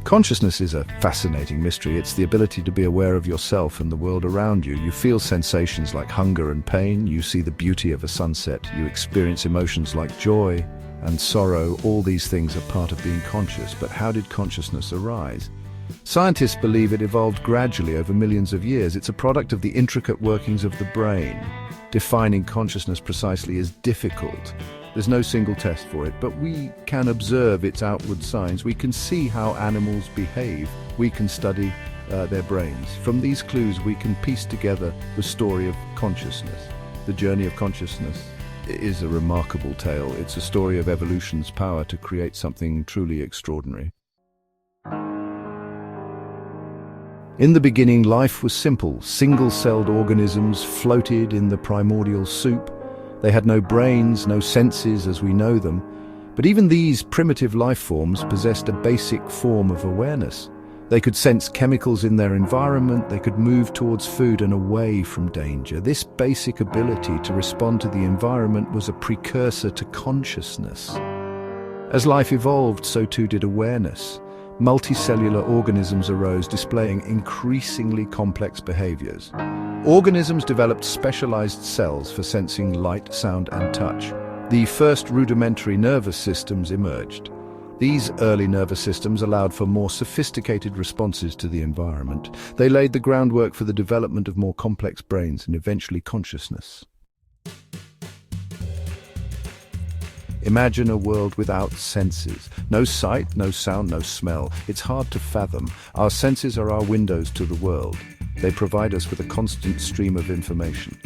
Consciousness is a fascinating mystery. It's the ability to be aware of yourself and the world around you. You feel sensations like hunger and pain. You see the beauty of a sunset. You experience emotions like joy and sorrow. All these things are part of being conscious. But how did consciousness arise? Scientists believe it evolved gradually over millions of years. It's a product of the intricate workings of the brain. Defining consciousness precisely is difficult. There's no single test for it, but we can observe its outward signs. We can see how animals behave. We can study their brains. From these clues, we can piece together the story of consciousness. The journey of consciousness is a remarkable tale. It's a story of evolution's power to create something truly extraordinary. In the beginning, life was simple. Single-celled organisms floated in the primordial soup. They had no brains, no senses as we know them. But even these primitive life forms possessed a basic form of awareness. They could sense chemicals in their environment. They could move towards food and away from danger. This basic ability to respond to the environment was a precursor to consciousness. As life evolved, so too did awareness. Multicellular organisms arose, displaying increasingly complex behaviors. Organisms developed specialized cells for sensing light, sound, and touch. The first rudimentary nervous systems emerged. These early nervous systems allowed for more sophisticated responses to the environment. They laid the groundwork for the development of more complex brains and eventually consciousness. Imagine a world without senses. No sight, no sound, no smell. It's hard to fathom. Our senses are our windows to the world. They provide us with a constant stream of information.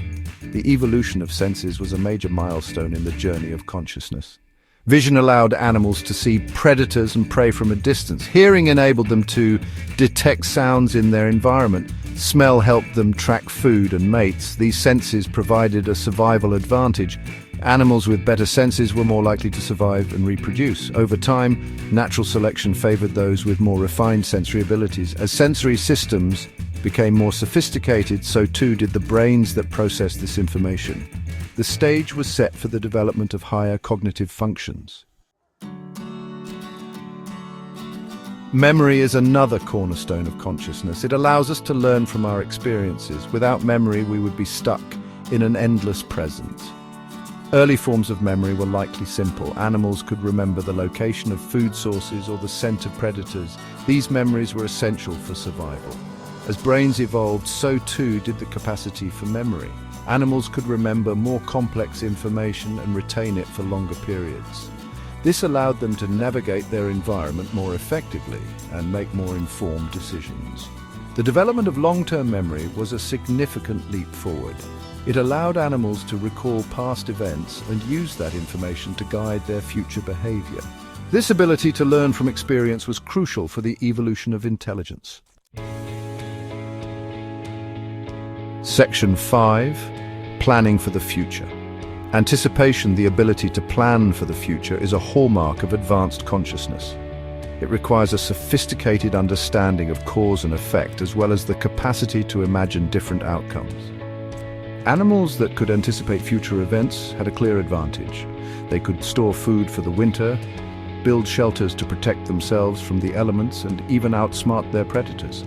The evolution of senses was a major milestone in the journey of consciousness. Vision allowed animals to see predators and prey from a distance. Hearing enabled them to detect sounds in their environment. Smell helped them track food and mates. These senses provided a survival advantage. Animals with better senses were more likely to survive and reproduce. Over time, natural selection favored those with more refined sensory abilities. As sensory systems became more sophisticated, so too did the brains that processed this information. The stage was set for the development of higher cognitive functions. Memory is another cornerstone of consciousness. It allows us to learn from our experiences. Without memory, we would be stuck in an endless present. Early forms of memory were likely simple. Animals could remember the location of food sources or the scent of predators. These memories were essential for survival. As brains evolved, so too did the capacity for memory. Animals could remember more complex information and retain it for longer periods. This allowed them to navigate their environment more effectively and make more informed decisions. The development of long-term memory was a significant leap forward. It allowed animals to recall past events and use that information to guide their future behavior. This ability to learn from experience was crucial for the evolution of intelligence. Section 5. Planning for the future. Anticipation, the ability to plan for the future, is a hallmark of advanced consciousness. It requires a sophisticated understanding of cause and effect, as well as the capacity to imagine different outcomes. Animals that could anticipate future events had a clear advantage. They could store food for the winter, build shelters to protect themselves from the elements, and even outsmart their predators.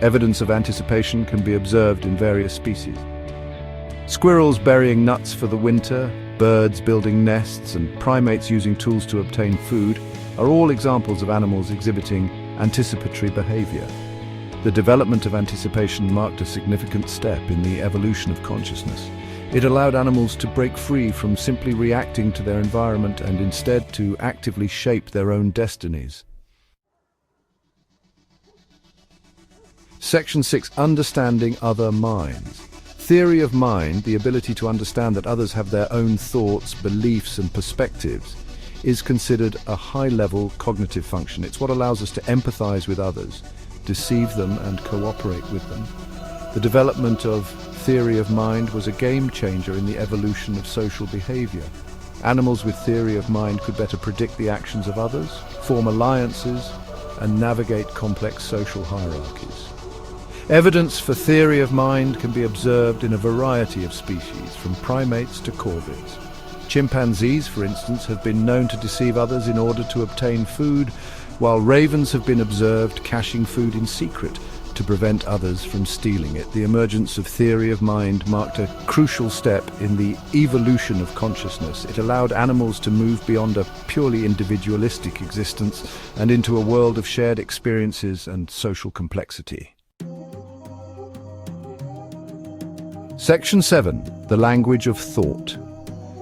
Evidence of anticipation can be observed in various species. Squirrels burying nuts for the winter, birds building nests, and primates using tools to obtain food are all examples of animals exhibiting anticipatory behavior. The development of anticipation marked a significant step in the evolution of consciousness. It allowed animals to break free from simply reacting to their environment and instead to actively shape their own destinies. Section 6. Understanding other minds. Theory of mind, the ability to understand that others have their own thoughts, beliefs, and perspectives, is considered a high-level cognitive function. It's what allows us to empathize with others, deceive them, and cooperate with them. The development of theory of mind was a game changer in the evolution of social behavior. Animals with theory of mind could better predict the actions of others, form alliances, and navigate complex social hierarchies. Evidence for theory of mind can be observed in a variety of species, from primates to corvids. Chimpanzees, for instance, have been known to deceive others in order to obtain food, while ravens have been observed caching food in secret to prevent others from stealing it. The emergence of theory of mind marked a crucial step in the evolution of consciousness. It allowed animals to move beyond a purely individualistic existence and into a world of shared experiences and social complexity. Section 7. The language of thought.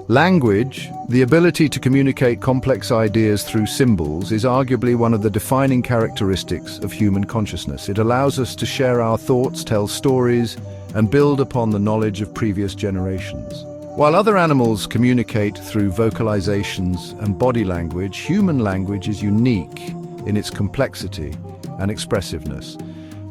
Language, the ability to communicate complex ideas through symbols, is arguably one of the defining characteristics of human consciousness. It allows us to share our thoughts, tell stories, and build upon the knowledge of previous generations. While other animals communicate through vocalizations and body language, human language is unique in its complexity and expressiveness.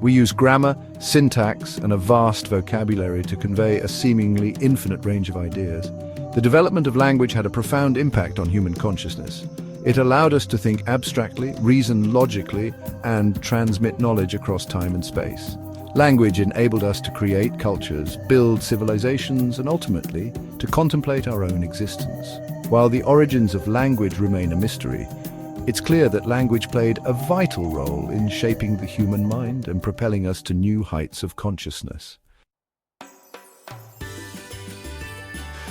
We use grammar, syntax, and a vast vocabulary to convey a seemingly infinite range of ideas. The development of language had a profound impact on human consciousness. It allowed us to think abstractly, reason logically, and transmit knowledge across time and space. Language enabled us to create cultures, build civilizations, and ultimately, to contemplate our own existence. While the origins of language remain a mystery, it's clear that language played a vital role in shaping the human mind and propelling us to new heights of consciousness.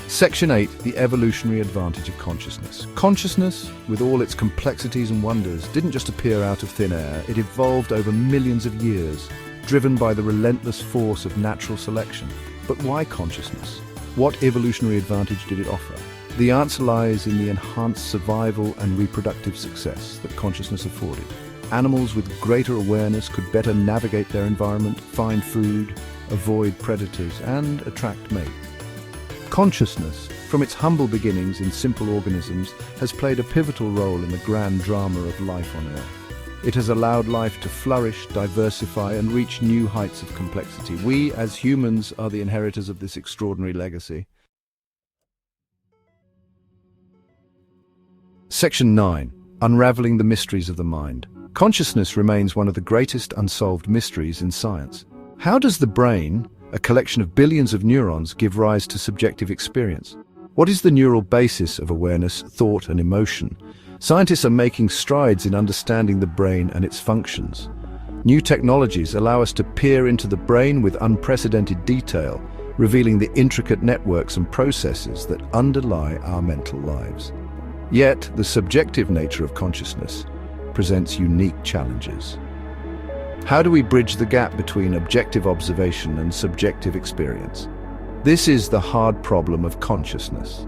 Section 8. The evolutionary advantage of consciousness. Consciousness, with all its complexities and wonders, didn't just appear out of thin air. It evolved over millions of years, driven by the relentless force of natural selection. But why consciousness? What evolutionary advantage did it offer? The answer lies in the enhanced survival and reproductive success that consciousness afforded. Animals with greater awareness could better navigate their environment, find food, avoid predators, and attract mates. Consciousness, from its humble beginnings in simple organisms, has played a pivotal role in the grand drama of life on Earth. It has allowed life to flourish, diversify, and reach new heights of complexity. We, as humans, are the inheritors of this extraordinary legacy. Section 9. Unraveling the mysteries of the mind. Consciousness remains one of the greatest unsolved mysteries in science. How does the brain, a collection of billions of neurons, give rise to subjective experience? What is the neural basis of awareness, thought, and emotion? Scientists are making strides in understanding the brain and its functions. New technologies allow us to peer into the brain with unprecedented detail, revealing the intricate networks and processes that underlie our mental lives. Yet, the subjective nature of consciousness presents unique challenges. How do we bridge the gap between objective observation and subjective experience? This is the hard problem of consciousness,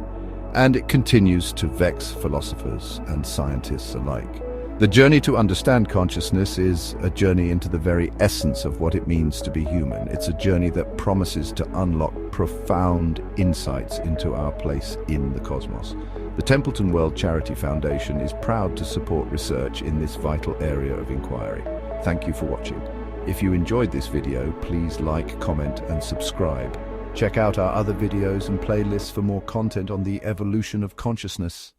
and it continues to vex philosophers and scientists alike. The journey to understand consciousness is a journey into the very essence of what it means to be human. It's a journey that promises to unlock profound insights into our place in the cosmos. The Templeton World Charity Foundation is proud to support research in this vital area of inquiry. Thank you for watching. If you enjoyed this video, please like, comment, and subscribe. Check out our other videos and playlists for more content on the evolution of consciousness.